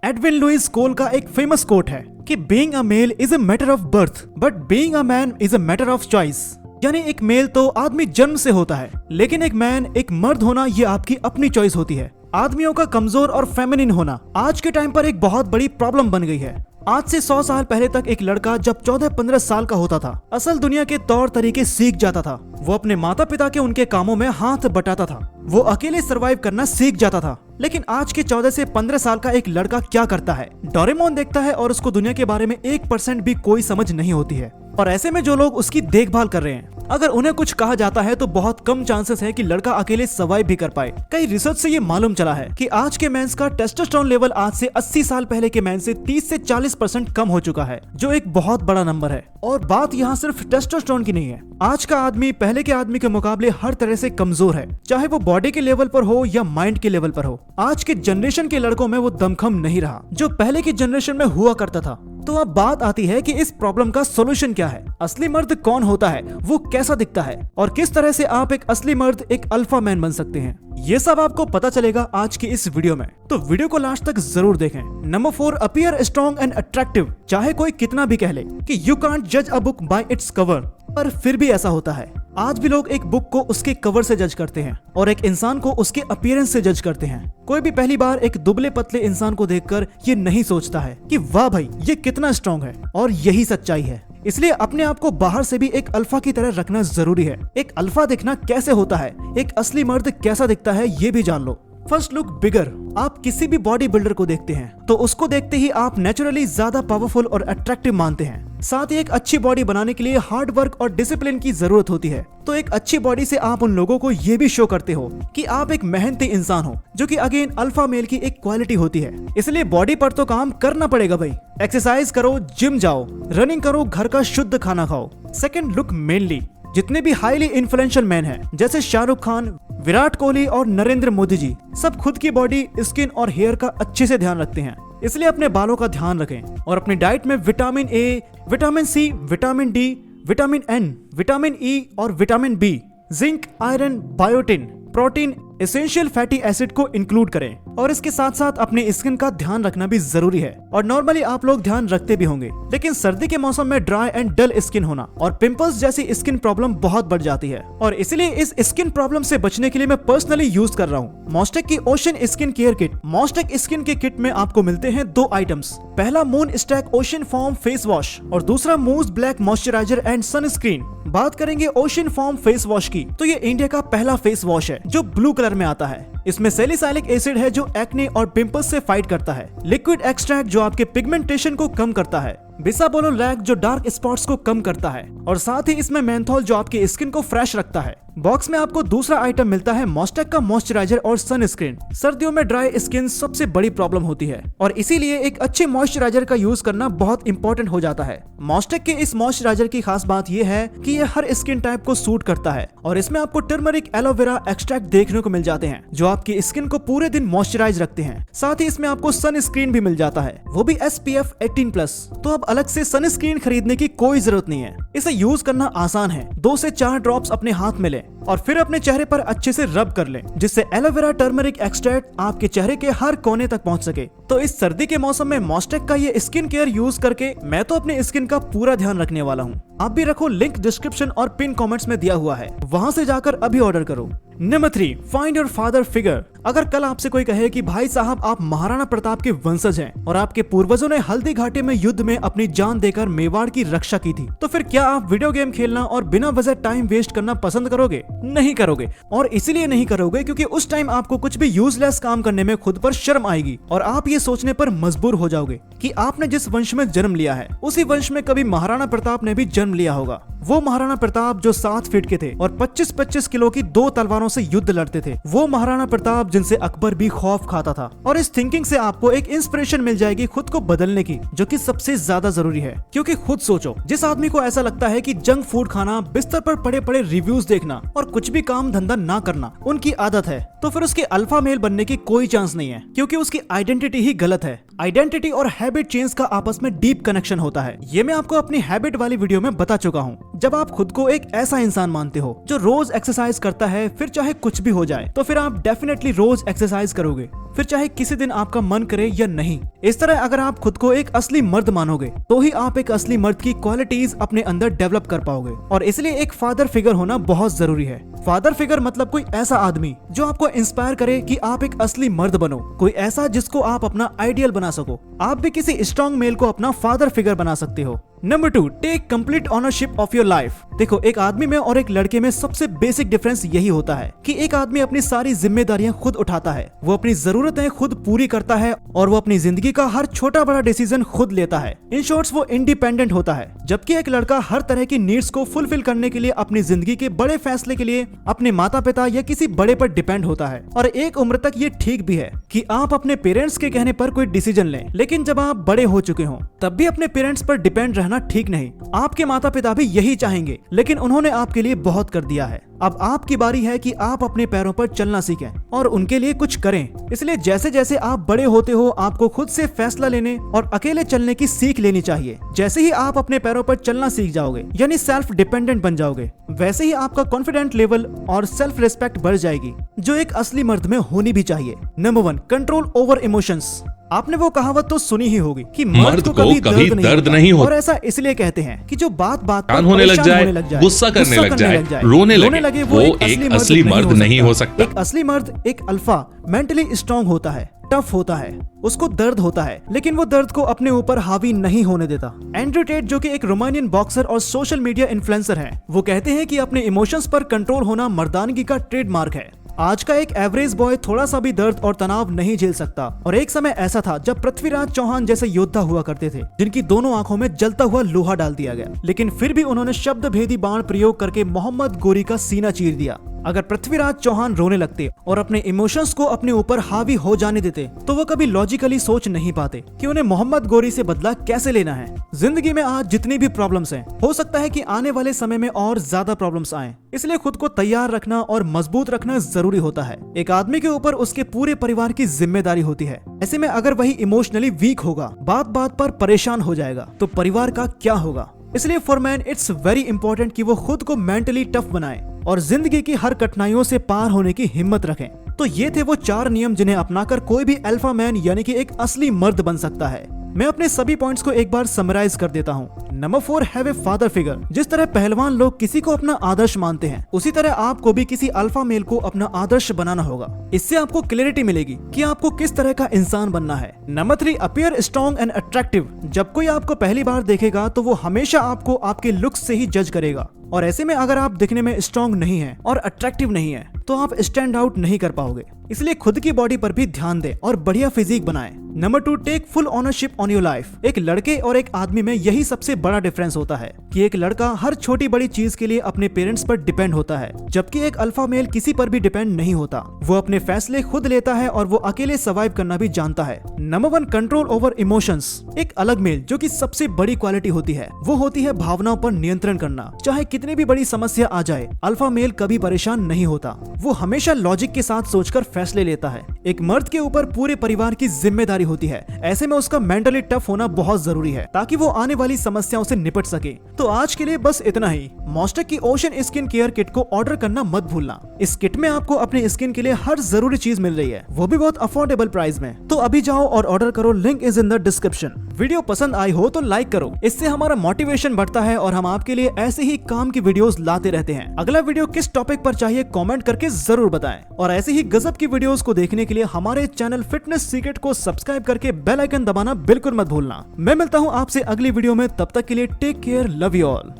Edwin Louis कोल का एक famous quote है कि being a male is a matter of birth but being a man is a matter of choice. यानी एक mail तो आदमी जन्म से होता है, लेकिन एक मैन, एक मर्द होना ये आपकी अपनी चॉइस होती है। आदमियों का कमजोर और फेमिनिन होना आज के टाइम पर एक बहुत बड़ी प्रॉब्लम बन गई है। आज से 100 साल पहले तक एक लड़का जब 14-15 साल का होता था, असल दुनिया के तौर तरीके सीख जाता था। वो अपने माता पिता के उनके कामों में हाथ बटाता था, वो अकेले सरवाइव करना सीख जाता था। लेकिन आज के 14 से 15 साल का एक लड़का क्या करता है? डोरेमोन देखता है और उसको दुनिया के बारे में 1% भी कोई समझ नहीं होती है। और ऐसे में जो लोग उसकी देखभाल कर रहे हैं, अगर उन्हें कुछ कहा जाता है तो बहुत कम चांसेस है कि लड़का अकेले सर्वाइव भी कर पाए। कई रिसर्च से ये मालूम चला है कि आज के मेंस का टेस्टोस्टेरोन लेवल आज से 80 साल पहले के मेंस से 30 से 40% कम हो चुका है, जो एक बहुत बड़ा नंबर है। और बात यहाँ सिर्फ टेस्टोस्टेरोन की नहीं है। आज का आदमी पहले के आदमी के मुकाबले हर तरह से कमजोर है, चाहे वो बॉडी के लेवल पर हो या माइंड के लेवल पर हो। आज के जनरेशन के लड़कों में वो दमखम नहीं रहा जो पहले की जनरेशन में हुआ करता था। तो अब बात आती है कि इस प्रॉब्लम का सोल्यूशन क्या है? असली मर्द कौन होता है, वो कैसा दिखता है, और किस तरह से आप एक असली मर्द, एक अल्फा मैन बन सकते हैं? ये सब आपको पता चलेगा आज की इस वीडियो में, तो वीडियो को लास्ट तक जरूर देखें। Number 4, appear strong and attractive. चाहे कोई कितना भी कह ले कि यू कांट जज a book by its cover, पर फिर भी ऐसा होता है। आज भी लोग एक बुक को उसके कवर से जज करते हैं और एक इंसान को उसके अपीयरेंस से जज करते हैं। कोई भी पहली बार एक दुबले पतले इंसान को देखकर ये नहीं सोचता है कि वाह भाई ये कितना स्ट्रॉन्ग है, और यही सच्चाई है। इसलिए अपने आप को बाहर से भी एक अल्फा की तरह रखना जरूरी है। एक अल्फा दिखना कैसे होता है, एक असली मर्द कैसा दिखता है, ये भी जान लो। First look bigger. आप किसी भी बॉडी बिल्डर को देखते हैं तो उसको देखते ही आप नेचुरली ज्यादा पावरफुल और अट्रैक्टिव मानते हैं। साथ ही एक अच्छी बॉडी बनाने के लिए हार्ड वर्क और डिसिप्लिन की जरूरत होती है। तो एक अच्छी बॉडी से आप उन लोगों को ये भी शो करते हो कि आप एक मेहनती इंसान हो, जो कि अगेन अल्फा मेल की एक क्वालिटी होती है। इसलिए बॉडी पर तो काम करना पड़ेगा भाई। एक्सरसाइज करो, जिम जाओ, रनिंग करो, घर का शुद्ध खाना खाओ। Second look mainly. जितने भी हाईली इन्फ्लुएंशियल मैन हैं, जैसे शाहरुख खान, विराट कोहली और नरेंद्र मोदी जी, सब खुद की बॉडी, स्किन और हेयर का अच्छे से ध्यान रखते हैं। इसलिए अपने बालों का ध्यान रखें और अपनी डाइट में vitamin A, vitamin C, vitamin D, vitamin N, vitamin E और vitamin B, zinc, iron, biotin, protein, essential fatty acid को इंक्लूड करें। और इसके साथ साथ अपने स्किन का ध्यान रखना भी जरूरी है। और नॉर्मली आप लोग ध्यान रखते भी होंगे, लेकिन सर्दी के मौसम में ड्राई एंड डल स्किन होना और पिंपल्स जैसी स्किन प्रॉब्लम बहुत बढ़ जाती है। और इसलिए इस स्किन प्रॉब्लम से बचने के लिए मैं पर्सनली यूज कर रहा हूँ मॉस्टेक की ओशन स्किन केयर किट। मॉस्टेक स्किन के किट में आपको मिलते हैं 2 आइटम्स। पहला मून स्टैक ओशन फॉर्म फेस वॉश और दूसरा मूज ब्लैक मॉइस्चराइजर एंड सनस्क्रीन। बात करेंगे ओशन फॉर्म फेस वॉश की, तो ये इंडिया का पहला फेस वॉश है जो ब्लू कलर में आता है। इसमें सैलिसाइलिक एसिड है जो एक्ने और पिंपल्स से फाइट करता है, लिक्विड एक्सट्रैक्ट जो आपके पिगमेंटेशन को कम करता है, बिसाबोलोलैक जो डार्क स्पॉट्स को कम करता है, और साथ ही इसमें मेंथोल जो आपकी स्किन को फ्रेश रखता है। बॉक्स में आपको दूसरा आइटम मिलता है मॉस्टेक का मॉइस्चराइजर और सनस्क्रीन। सर्दियों में ड्राई स्किन सबसे बड़ी प्रॉब्लम होती है और इसीलिए एक अच्छे मॉइस्चराइजर का यूज करना बहुत इंपॉर्टेंट हो जाता है। मॉस्टेक के इस मॉइस्चराइजर की खास बात यह है कि यह हर स्किन टाइप को सूट करता है और इसमें आपको टर्मरिक एलोवेरा एक्सट्रैक्ट देखने को मिल जाते हैं जो आपकी स्किन को पूरे दिन मॉइस्चराइज रखते हैं। साथ ही इसमें आपको सनस्क्रीन भी मिल जाता है, वो भी SPF 18+। तो अब अलग से सनस्क्रीन खरीदने की कोई जरूरत नहीं है। इसे यूज करना आसान है। 2 से 4 ड्रॉप्स अपने हाथ में लें और फिर अपने चेहरे पर अच्छे से रब कर लें, जिससे एलोवेरा टर्मरिक एक्सट्रैक्ट आपके चेहरे के हर कोने तक पहुंच सके। तो इस सर्दी के मौसम में मॉस्टेक का ये स्किन केयर यूज करके मैं तो अपने स्किन का पूरा ध्यान रखने वाला हूँ। आप भी रखो, लिंक डिस्क्रिप्शन और पिन कमेंट्स में दिया हुआ है, वहां से जाकर अभी ऑर्डर करो। Number 3, find your father figure. अगर कल आपसे कोई कहे कि भाई साहब आप महाराणा प्रताप के वंशज हैं और आपके पूर्वजों ने हल्दी घाटी में युद्ध में अपनी जान देकर मेवाड़ की रक्षा की थी, तो फिर क्या आप वीडियो गेम खेलना और बिना वजह टाइम वेस्ट करना पसंद करोगे? नहीं करोगे। और इसीलिए नहीं करोगे क्योंकि उस टाइम आपको कुछ भी यूजलेस काम करने में खुद पर शर्म आएगी और आप ये सोचने पर मजबूर हो जाओगे कि आपने जिस वंश में जन्म लिया है उसी वंश में कभी महाराणा प्रताप ने भी जन्म लिया होगा। वो महाराणा प्रताप जो 7 फीट के थे और 25-25 किलो की 2 तलवारों से युद्ध लड़ते थे। वो महाराणा प्रताप जिनसे अकबर भी खौफ खाता था। और इस थिंकिंग से आपको एक इंस्पिरेशन मिल जाएगी खुद को बदलने की, जो कि सबसे ज्यादा जरूरी है। क्योंकि खुद सोचो, जिस आदमी को ऐसा लगता है कि जंक फूड खाना, बिस्तर पर पड़े पड़े रिव्यूज देखना और कुछ भी काम धंधा ना करना उनकी आदत है, तो फिर उसके अल्फा मेल बनने की कोई चांस नहीं है, क्योंकि उसकी आइडेंटिटी ही गलत है। आइडेंटिटी और हैबिट चेंज का आपस में डीप कनेक्शन होता है। ये मैं आपको अपनी हैबिट वाली वीडियो में बता चुका हूँ। जब आप खुद को एक ऐसा इंसान मानते हो जो रोज एक्सरसाइज करता है, फिर चाहे कुछ भी हो जाए, तो फिर आप डेफिनेटली रोज एक्सरसाइज करोगे, फिर चाहे किसी दिन आपका मन करे या नहीं। इस तरह अगर आप खुद को एक असली मर्द मानोगे तो ही आप एक असली मर्द की क्वालिटीज अपने अंदर डेवलप कर पाओगे। और इसलिए एक फादर फिगर होना बहुत जरूरी है। फादर फिगर मतलब कोई ऐसा आदमी जो आपको इंस्पायर करे कि आप एक असली मर्द बनो, कोई ऐसा जिसको आप अपना आइडियल बना सको। आप भी किसी स्ट्रॉन्ग मेल को अपना फादर फिगर बना सकते हो। Number 2, take complete ownership of your life. देखो, एक आदमी में और एक लड़के में सबसे बेसिक डिफरेंस यही होता है कि एक आदमी अपनी सारी जिम्मेदारियां खुद उठाता है, वो अपनी जरूरतें खुद पूरी करता है और वो अपनी जिंदगी का हर छोटा बड़ा डिसीजन खुद लेता है। इन शॉर्ट्स वो इंडिपेंडेंट होता है। जबकि एक लड़का हर तरह की नीड्स को फुलफिल करने के लिए अपनी जिंदगी के बड़े फैसले के लिए अपने माता पिता या किसी बड़े पर डिपेंड होता है। और एक उम्र तक ये ठीक भी है कि आप अपने पेरेंट्स के कहने पर कोई डिसीजन लें, लेकिन जब आप बड़े हो चुके हों तब भी अपने पेरेंट्स पर डिपेंड रहना ठीक नहीं। आपके माता पिता भी यही चाहेंगे, लेकिन उन्होंने आपके लिए बहुत कर दिया है। अब आपकी बारी है कि आप अपने पैरों पर चलना सीखें और उनके लिए कुछ करें। इसलिए जैसे जैसे आप बड़े होते हो, आपको खुद से फैसला लेने और अकेले चलने की सीख लेनी चाहिए। जैसे ही आप अपने पैरों पर चलना सीख जाओगे, यानी सेल्फ डिपेंडेंट बन जाओगे, वैसे ही आपका कॉन्फिडेंट लेवल और सेल्फ रिस्पेक्ट बढ़ जाएगी, जो एक असली मर्द में होनी भी चाहिए। Number 1, control over emotions. आपने वो कहावत तो सुनी ही होगी कि मर्द को कभी दर्द नहीं होता। और ऐसा इसलिए कहते हैं कि जो बात बात पर होने लग जाए, गुस्सा करने लग जाए, रोने लगे, वो एक असली मर्द नहीं हो सकता। एक असली मर्द एक अल्फा मेंटली स्ट्रॉन्ग होता है, टफ होता है, उसको दर्द होता है, लेकिन वो दर्द को अपने ऊपर हावी नहीं होने देता। एंड्रू टेट, जो कि एक रोमानियन बॉक्सर और सोशल मीडिया इन्फ्लुएंसर हैं, वो कहते हैं कि अपने इमोशंस पर कंट्रोल होना मर्दानगी का ट्रेडमार्क है। आज का एक एवरेज बॉय थोड़ा सा भी दर्द और तनाव नहीं झेल सकता। और एक समय ऐसा था जब पृथ्वीराज चौहान जैसे योद्धा हुआ करते थे, जिनकी दोनों आंखों में जलता हुआ लोहा डाल दिया गया, लेकिन फिर भी उन्होंने शब्द भेदी बाण प्रयोग करके मोहम्मद गोरी का सीना चीर दिया। अगर पृथ्वीराज चौहान रोने लगते और अपने इमोशंस को अपने ऊपर हावी हो जाने देते, तो वो कभी लॉजिकली सोच नहीं पाते कि उन्हें मोहम्मद गोरी से बदला कैसे लेना है। जिंदगी में आज जितनी भी प्रॉब्लम्स हैं, हो सकता है कि आने वाले समय में और ज्यादा प्रॉब्लम्स आएं। इसलिए खुद को तैयार रखना और मजबूत रखना जरूरी होता है। एक आदमी के ऊपर उसके पूरे परिवार की जिम्मेदारी होती है। ऐसे में अगर वही इमोशनली वीक होगा, बात बात पर परेशान हो जाएगा, तो परिवार का क्या होगा। इसलिए for man it's very important कि वो खुद को मेंटली टफ बनाए और जिंदगी की हर कठिनाइयों से पार होने की हिम्मत रखें। तो ये थे वो 4 नियम जिन्हें अपनाकर कोई भी अल्फा मैन यानी कि एक असली मर्द बन सकता है। मैं अपने सभी पॉइंट्स को एक बार समराइज कर देता हूँ। Number 4, have a father figure. जिस तरह पहलवान लोग किसी को अपना आदर्श मानते हैं, उसी तरह आपको भी किसी अल्फा मेल को अपना आदर्श बनाना होगा। इससे आपको क्लैरिटी मिलेगी कि आपको किस तरह का इंसान बनना है। Number 3, appear strong and attractive. जब कोई आपको पहली बार देखेगा तो वो हमेशा आपको आपके लुक्स से ही जज करेगा, और ऐसे में अगर आप दिखने में स्ट्रॉन्ग नहीं है और अट्रैक्टिव नहीं है, तो आप स्टैंड आउट नहीं कर पाओगे। इसलिए खुद की बॉडी पर भी ध्यान दें और बढ़िया फिजिक बनाएं। Number 2, take full ownership on your life. एक लड़के और एक आदमी में यही सबसे बड़ा डिफरेंस होता है कि एक लड़का हर छोटी बड़ी चीज के लिए अपने पेरेंट्स पर डिपेंड होता है, जबकि एक अल्फा मेल किसी पर भी डिपेंड नहीं होता। वो अपने फैसले खुद लेता है और वो अकेले सर्वाइव करना भी जानता है। Number 1, control over emotions. एक अलग मेल जो कि सबसे बड़ी क्वालिटी होती है, वो होती है भावनाओं पर नियंत्रण करना। चाहे कितनी भी बड़ी समस्या आ जाए, अल्फा मेल कभी परेशान नहीं होता। वो हमेशा लॉजिक के साथ सोचकर फैसले लेता है। एक मर्द के ऊपर पूरे परिवार की जिम्मेदारी होती है। ऐसे में उसका मेंटली टफ होना बहुत जरूरी है ताकि वो आने वाली समस्याओं से निपट सके। तो आज के लिए बस इतना ही। मॉस्टेक की ओशन स्किन केयर किट को ऑर्डर करना मत भूलना। इस किट में आपको अपने स्किन के लिए हर जरूरी चीज मिल रही है, वो भी बहुत अफोर्डेबल प्राइस में। तो अभी जाओ और ऑर्डर करो, link is in the description. Video पसंद आई हो तो लाइक करो, इससे हमारा मोटिवेशन बढ़ता है और हम आपके लिए ऐसे ही काम की वीडियोस लाते रहते हैं। अगला वीडियो किस टॉपिक पर चाहिए कमेंट करके जरूर बताएं। और ऐसे ही गजब की वीडियोस को देखने के लिए हमारे चैनल फिटनेस सीक्रेट को सब्सक्राइब करके बेल आइकन दबाना बिल्कुल मत भूलना। मैं मिलता हूं आपसे अगली वीडियो में, तब तक के लिए take care, love you all.